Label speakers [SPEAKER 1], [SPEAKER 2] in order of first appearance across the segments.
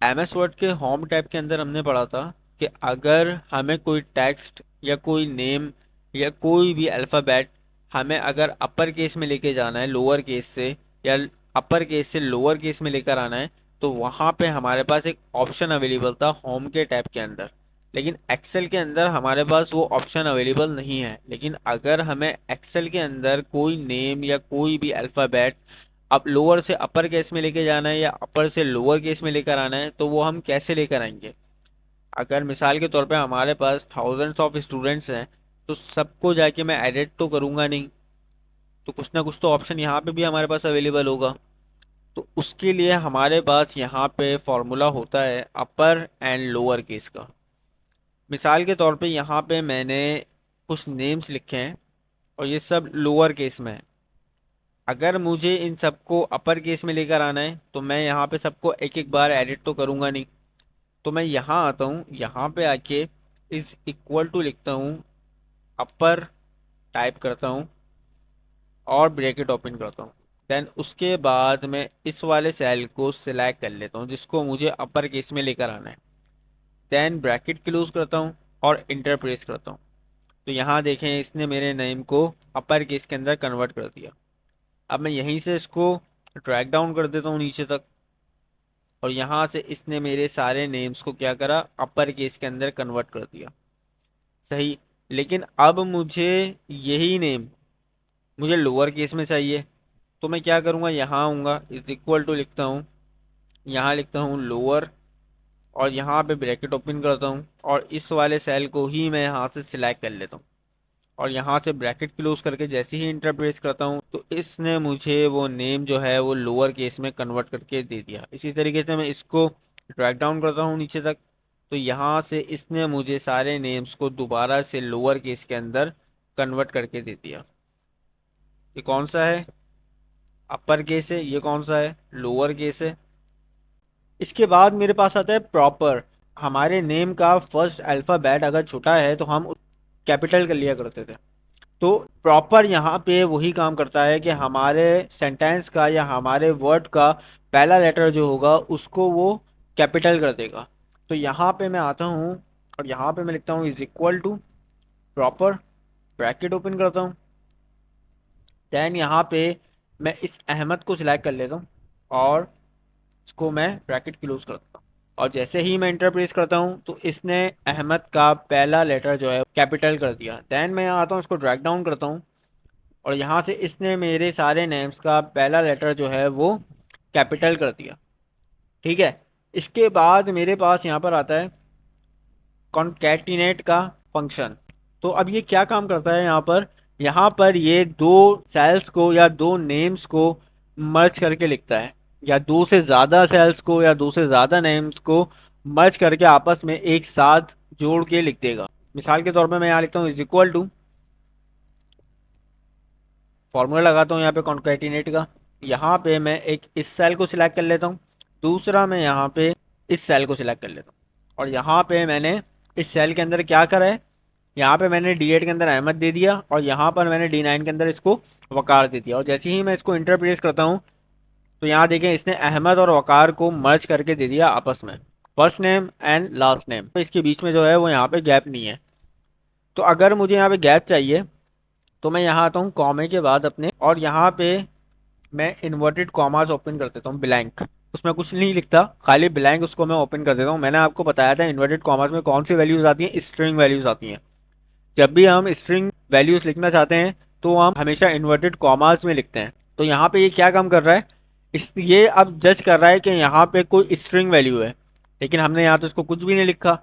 [SPEAKER 1] MS word के home tab के अंदर हमने पढ़ा था कि अगर हमें कोई टेक्स्ट या कोई नेम या कोई भी अल्फ़ाबेट हमें अगर अपर केस में लेके जाना है लोअर केस से, या अपर केस से लोअर केस में लेकर आना है, तो वहाँ पे हमारे पास एक ऑप्शन अवेलेबल था होम के टैब के अंदर। लेकिन एक्सेल के अंदर हमारे पास वो ऑप्शन अवेलेबल नहीं है। लेकिन अगर हमें एक्सेल के अंदर कोई नेम या कोई भी अल्फ़ाबेट अब लोअर से अपर केस में लेके जाना है या अपर से लोअर केस में लेकर आना है, तो वो हम कैसे लेकर आएंगे? अगर मिसाल के तौर पे हमारे पास थाउजेंड्स ऑफ स्टूडेंट्स हैं, तो सबको जाके मैं एडिट तो करूंगा नहीं, तो कुछ ना कुछ तो ऑप्शन यहाँ पे भी हमारे पास अवेलेबल होगा। तो उसके लिए हमारे पास यहाँ पे फॉर्मूला होता है अपर एंड लोअर केस का। मिसाल के तौर पे यहाँ पे मैंने कुछ नेम्स लिखे हैं और ये सब लोअर केस में है। अगर मुझे इन सबको अपर केस में लेकर आना है, तो मैं यहाँ पे सबको एक एक बार एडिट तो करूंगा नहीं। तो मैं यहाँ आता हूँ, यहाँ पे आके इज इक्वल टू लिखता हूँ, अपर टाइप करता हूँ और ब्रैकेट ओपन करता हूँ। देन उसके बाद मैं इस वाले सेल को सिलेक्ट कर लेता हूँ जिसको मुझे अपर केस में लेकर आना है। देन ब्रैकेट क्लोज करता हूँ और इंटर प्रेस करता हूँ। तो यहाँ देखें, इसने मेरे नेम को अपर केस के अंदर कन्वर्ट कर दिया। अब मैं यहीं से इसको ड्रैग डाउन कर देता हूँ नीचे तक, और यहाँ से इसने मेरे सारे नेम्स को क्या करा, अपर केस के अंदर कन्वर्ट कर दिया। सही। लेकिन अब मुझे यही नेम मुझे लोअर केस में चाहिए, तो मैं क्या करूँगा, यहाँ आऊँगा, इज इक्वल टू लिखता हूँ, यहाँ लिखता हूँ लोअर, और यहाँ पे ब्रैकेट ओपन करता हूँ और इस वाले सेल को ही मैं यहाँ से सिलेक्ट कर लेता हूँ, और यहाँ से ब्रैकेट क्लोज करके जैसे ही इंटर प्रेस करता हूँ, तो इसने मुझे वो नेम जो है वो लोअर केस में कन्वर्ट करके दे दिया। इसी तरीके से मैं इसको ड्रैग डाउन करता हूँ नीचे तक, तो यहाँ से इसने मुझे सारे नेम्स को दोबारा से लोअर केस के अंदर कन्वर्ट करके दे दिया। ये कौन सा है, अपर केस है, ये कौन सा है, लोअर केस है। इसके बाद मेरे पास आता है प्रॉपर। हमारे नेम का फर्स्ट अल्फ़ाबेट अगर छोटा है तो हम कैपिटल कर लिया करते थे। तो प्रॉपर यहाँ पे वही काम करता है कि हमारे सेंटेंस का या हमारे वर्ड का पहला लेटर जो होगा उसको वो कैपिटल कर देगा। तो यहाँ पे मैं आता हूँ और यहाँ पे मैं लिखता हूँ is equal to proper, bracket open करता हूँ। देन यहाँ पे मैं इस अहमद को सिलेक्ट कर लेता हूँ और इसको मैं ब्रैकेट क्लोज करता हूँ, और जैसे ही मैं इंटर प्रेस करता हूँ तो इसने अहमद का पहला लेटर जो है कैपिटल कर दिया। देन मैं यहाँ आता हूँ, इसको ड्रैग डाउन करता हूँ, और यहाँ से इसने मेरे सारे नेम्स का पहला लेटर जो है वो कैपिटल कर दिया। ठीक है। इसके बाद मेरे पास यहाँ पर आता है कॉन्कैटिनेट का फंक्शन। तो अब ये क्या काम करता है, यहाँ पर ये दो सेल्स को या दो नेम्स को मर्ज करके लिखता है, या दो से ज़्यादा सेल्स को या दो से ज़्यादा नेम्स को मर्ज करके आपस में एक साथ जोड़ के लिख देगा। मिसाल के तौर पे मैं यहाँ लिखता हूँ इज इक्वल टू, फॉर्मूला लगाता हूँ यहाँ पे कॉन्कैटिनेट का। यहाँ पे मैं एक इस सेल को सिलेक्ट कर लेता हूँ, दूसरा मैं यहाँ पे इस सेल को सिलेक्ट कर लेता हूँ, और यहाँ पे मैंने इस सेल के अंदर क्या करा है, यहाँ पे मैंने D8 के अंदर अहमद दे दिया और यहाँ पर मैंने D9 के अंदर इसको वकार दे दिया। और जैसे ही मैं इसको इंटर प्रेस करता हूँ, तो यहाँ देखें इसने अहमद और वकार को मर्ज करके दे दिया आपस में, first name and last name. तो इसके बीच में जो है वो यहाँ पे गैप नहीं है। तो अगर मुझे यहाँ पे गैप चाहिए, तो मैं यहाँ आता हूँ कॉमे के बाद अपने, और यहाँ पे मैं इन्वर्टेड कॉमास ओपन कर देता हूँ, ब्लैंक, उसमें कुछ नहीं लिखता, खाली ब्लैंक उसको मैं ओपन कर देता हूँ। मैंने आपको बताया था इन्वर्टेड कॉमास में कौन सी वैल्यूज आती हैं, स्ट्रिंग वैल्यूज आती हैं। जब भी हम स्ट्रिंग वैल्यूज लिखना चाहते हैं तो हम हमेशा इन्वर्टेड कॉमास में लिखते हैं। तो यहाँ पे ये क्या काम कर रहा है, ये अब जज कर रहा है कि यहाँ पे कोई स्ट्रिंग वैल्यू है, लेकिन हमने यहाँ तो इसको कुछ भी नहीं लिखा,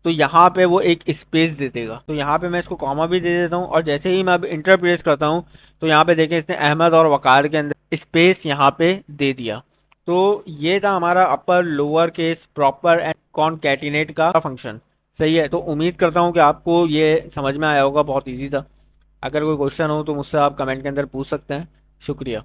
[SPEAKER 1] तो यहाँ पे वो एक स्पेस दे देगा। तो यहाँ पे मैं इसको कॉमा भी दे देता हूँ, और जैसे ही मैं अब इंटर प्रेस करता हूँ, तो यहाँ पे देखें इसने अहमद और वकार के अंदर स्पेस यहाँ पे दे दिया। तो ये था हमारा upper lower case proper and concatenate का फंक्शन। सही है। तो उम्मीद करता हूँ कि आपको ये समझ में आया होगा, बहुत ईजी था। अगर कोई क्वेश्चन हो तो मुझसे आप कमेंट के अंदर पूछ सकते हैं। शुक्रिया।